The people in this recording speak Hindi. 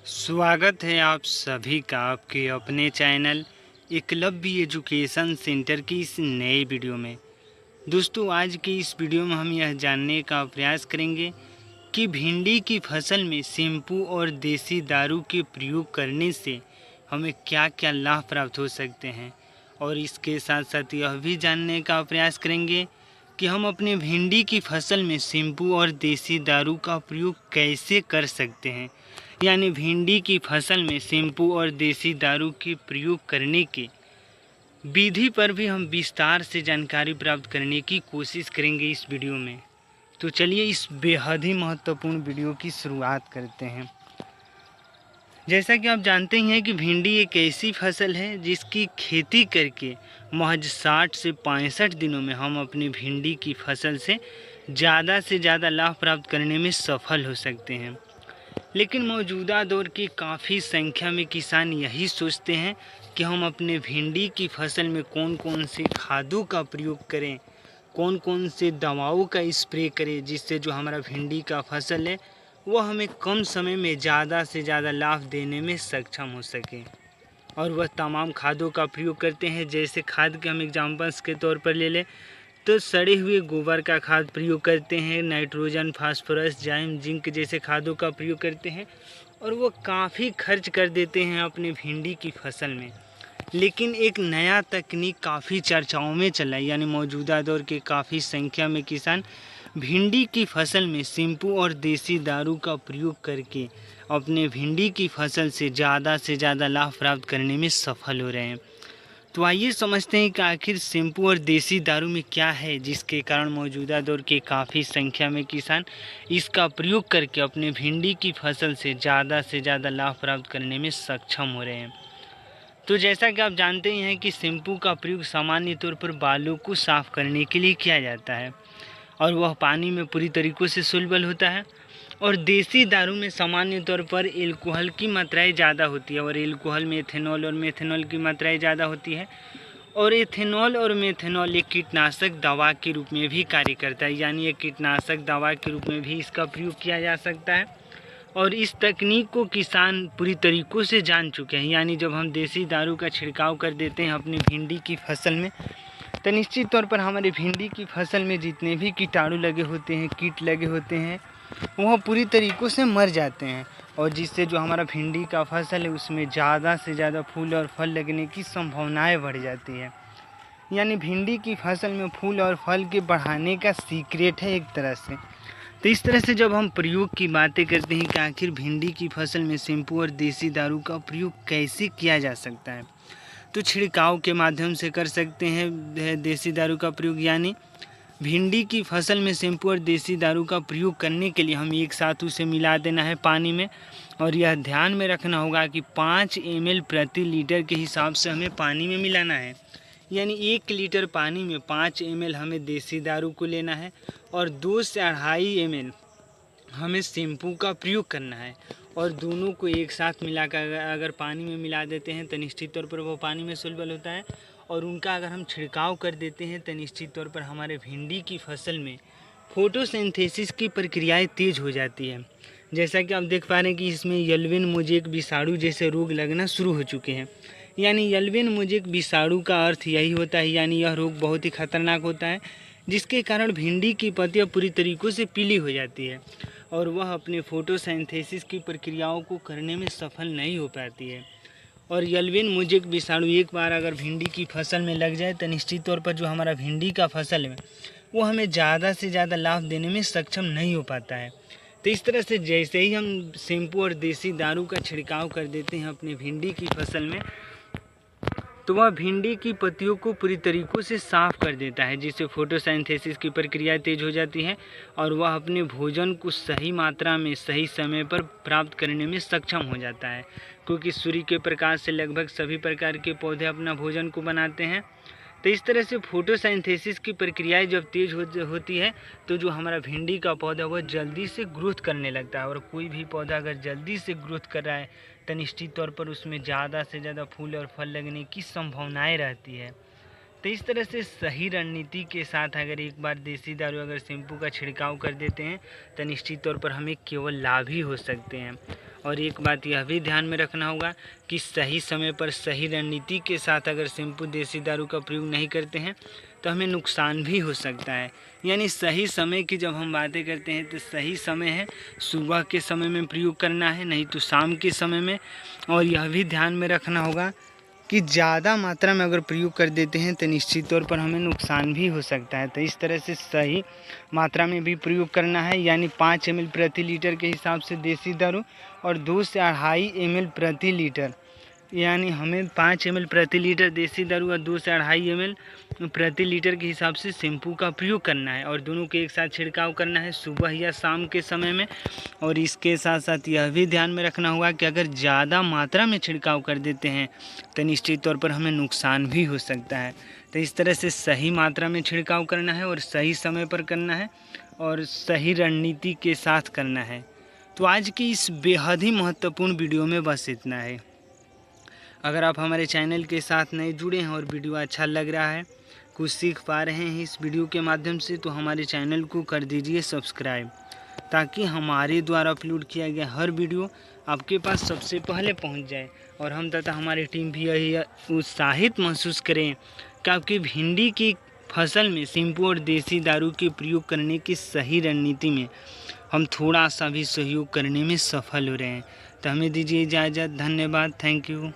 स्वागत है आप सभी का आपके अपने चैनल एकलव्य एजुकेशन सेंटर की इस नए वीडियो में। दोस्तों, आज की इस वीडियो में हम यह जानने का प्रयास करेंगे कि भिंडी की फसल में शैम्पू और देसी दारू के प्रयोग करने से हमें क्या क्या लाभ प्राप्त हो सकते हैं, और इसके साथ साथ यह भी जानने का प्रयास करेंगे कि हम अपने भिंडी की फसल में शैम्पू और देसी दारू का प्रयोग कैसे कर सकते हैं। यानी भिंडी की फसल में शैम्पू और देसी दारू के प्रयोग करने के विधि पर भी हम विस्तार से जानकारी प्राप्त करने की कोशिश करेंगे इस वीडियो में। तो चलिए इस बेहद ही महत्वपूर्ण वीडियो की शुरुआत करते हैं। जैसा कि आप जानते ही हैं कि भिंडी एक ऐसी फसल है जिसकी खेती करके महज 60 से 65 दिनों में हम अपनी भिंडी की फसल से ज़्यादा लाभ प्राप्त करने में सफल हो सकते हैं। लेकिन मौजूदा दौर की काफ़ी संख्या में किसान यही सोचते हैं कि हम अपने भिंडी की फसल में कौन कौन से खादों का प्रयोग करें, कौन कौन से दवाओं का स्प्रे करें, जिससे जो हमारा भिंडी का फसल है वह हमें कम समय में ज़्यादा से ज़्यादा लाभ देने में सक्षम हो सके। और वह तमाम खादों का प्रयोग करते हैं। जैसे खाद के हम एग्जाम्पल्स के तौर पर ले लें तो सड़े हुए गोबर का खाद प्रयोग करते हैं, नाइट्रोजन, फास्फोरस, जाइम, जिंक जैसे खादों का प्रयोग करते हैं, और वो काफ़ी खर्च कर देते हैं अपनी भिंडी की फसल में। लेकिन एक नया तकनीक काफ़ी चर्चाओं में चला है, यानी मौजूदा दौर के काफ़ी संख्या में किसान भिंडी की फसल में शैम्पू और देसी दारू का प्रयोग करके अपने भिंडी की फसल से ज़्यादा लाभ प्राप्त करने में सफल हो रहे हैं। तो आइए समझते हैं कि आखिर शैम्पू और देसी दारू में क्या है जिसके कारण मौजूदा दौर के काफ़ी संख्या में किसान इसका प्रयोग करके अपने भिंडी की फसल से ज़्यादा लाभ प्राप्त करने में सक्षम हो रहे हैं। तो जैसा कि आप जानते ही हैं कि शैम्पू का प्रयोग सामान्य तौर पर बालों को साफ़ करने के लिए किया जाता है, और वह पानी में पूरी तरीक़ों से सोलबल होता है। और देसी दारू में सामान्य तौर पर एल्कोहल की मात्राएं ज़्यादा होती है, और एल्कोहल में एथेनॉल और मेथेनॉल की मात्राएं ज़्यादा होती है। और एथेनॉल और मेथेनॉल एक कीटनाशक दवा के रूप में भी कार्य करता है, यानी एक कीटनाशक दवा के रूप में भी इसका प्रयोग किया जा सकता है। और इस तकनीक को किसान पूरी तरीक़ों से जान चुके हैं। यानी जब हम देसी दारू का छिड़काव कर देते हैं अपनी भिंडी की फसल में, तो निश्चित तौर पर हमारी भिंडी की फसल में जितने भी कीटाणु लगे होते हैं, कीट लगे होते हैं, वह पूरी तरीक़ों से मर जाते हैं, और जिससे जो हमारा भिंडी का फसल है उसमें ज़्यादा से ज़्यादा फूल और फल लगने की संभावनाएं बढ़ जाती है। यानी भिंडी की फसल में फूल और फल के बढ़ाने का सीक्रेट है एक तरह से। तो इस तरह से जब हम प्रयोग की बातें करते हैं कि आखिर भिंडी की फसल में शैम्पू और देसी दारू का प्रयोग कैसे किया जा सकता है, तो छिड़काव के माध्यम से कर सकते हैं देसी दारू का प्रयोग। यानी भिंडी की फसल में शैम्पू और देसी दारू का प्रयोग करने के लिए हम एक साथ उसे मिला देना है पानी में, और यह ध्यान में रखना होगा कि 5 ml प्रति लीटर के हिसाब से हमें पानी में मिलाना है। यानी 1 लीटर पानी में 5 ml हमें देसी दारू को लेना है, और 2 से 2.5 ml हमें शैम्पू का प्रयोग करना है। और दोनों को एक साथ मिलाकर अगर पानी में मिला देते हैं तो निश्चित तौर पर वो पानी में सोलबल होता है, और उनका अगर हम छिड़काव कर देते हैं तो निश्चित तौर पर हमारे भिंडी की फसल में फोटोसिंथेसिस की प्रक्रियाएं तेज़ हो जाती है। जैसा कि आप देख पा रहे हैं कि इसमें यल्विन मोज़ेक विषाणु जैसे रोग लगना शुरू हो चुके हैं। यानी यल्विन मोज़ेक विषाणु का अर्थ यही होता है, यानी यह रोग बहुत ही खतरनाक होता है, जिसके कारण भिंडी की पत्तियां पूरी तरीक़ों से पीली हो जाती है, और वह अपने फोटोसिंथेसिस की प्रक्रियाओं को करने में सफल नहीं हो पाती है। और यल्विन मोज़ेक विषाणु एक बार अगर भिंडी की फसल में लग जाए तो निश्चित तौर पर जो हमारा भिंडी का फसल है वो हमें ज़्यादा से ज़्यादा लाभ देने में सक्षम नहीं हो पाता है। तो इस तरह से जैसे ही हम शैम्पू और देसी दारू का छिड़काव कर देते हैं अपनी भिंडी की फसल में, तो वह भिंडी की पत्तियों को पूरी तरीक़ों से साफ़ कर देता है, जिससे फोटोसिंथेसिस की प्रक्रिया तेज़ हो जाती है, और वह अपने भोजन को सही मात्रा में सही समय पर प्राप्त करने में सक्षम हो जाता है। क्योंकि सूर्य के प्रकाश से लगभग सभी प्रकार के पौधे अपना भोजन को बनाते हैं। तो इस तरह से फोटोसिंथेसिस की प्रक्रियाएं जब तेज़ होती है तो जो हमारा भिंडी का पौधा वह जल्दी से ग्रोथ करने लगता है, और कोई भी पौधा अगर जल्दी से ग्रोथ कर रहा है तो निश्चित तौर पर उसमें ज़्यादा से ज़्यादा फूल और फल लगने की संभावनाएं रहती है। तो तो इस तरह से सही रणनीति के साथ अगर एक बार देसी दारू अगर शैम्पू का छिड़काव कर देते हैं तो निश्चित तौर पर हमें केवल लाभ ही हो सकते हैं। और एक बात यह भी ध्यान में रखना होगा कि सही समय पर सही रणनीति के साथ अगर शैम्पू देसी दारू का प्रयोग नहीं करते हैं तो हमें नुकसान भी हो सकता है। यानी सही समय की जब हम बातें करते हैं तो सही समय है सुबह के समय में प्रयोग करना है, नहीं तो शाम के समय में। और यह भी ध्यान में रखना होगा कि ज़्यादा मात्रा में अगर प्रयोग कर देते हैं तो निश्चित तौर पर हमें नुकसान भी हो सकता है। तो इस तरह से सही मात्रा में भी प्रयोग करना है, यानी 5 ml प्रति लीटर के हिसाब से देसी दारू और 2 से 2.5 ml प्रति लीटर, यानी हमें 5 ml प्रति लीटर देसी दारू और 2 से 2.5 ml प्रति लीटर के हिसाब से शैम्पू का प्रयोग करना है और दोनों के एक साथ छिड़काव करना है सुबह या शाम के समय में। और इसके साथ साथ यह भी ध्यान में रखना होगा कि अगर ज़्यादा मात्रा में छिड़काव कर देते हैं तो निश्चित तौर पर हमें नुकसान भी हो सकता है। तो इस तरह से सही मात्रा में छिड़काव करना है और सही समय पर करना है और सही रणनीति के साथ करना है। तो आज की इस बेहद ही महत्वपूर्ण वीडियो में बस इतना है। अगर आप हमारे चैनल के साथ नए जुड़े हैं और वीडियो अच्छा लग रहा है, कुछ सीख पा रहे हैं इस वीडियो के माध्यम से, तो हमारे चैनल को कर दीजिए सब्सक्राइब, ताकि हमारे द्वारा अपलोड किया गया हर वीडियो आपके पास सबसे पहले पहुंच जाए और हम तथा हमारी टीम भी यही उत्साहित महसूस करें कि आपकी भिंडी की फसल में शैम्पू और देसी दारू के प्रयोग करने की सही रणनीति में हम थोड़ा सा भी सहयोग करने में सफल हो रहे हैं। तो हमें दीजिए इजाज़त। धन्यवाद। Thank you.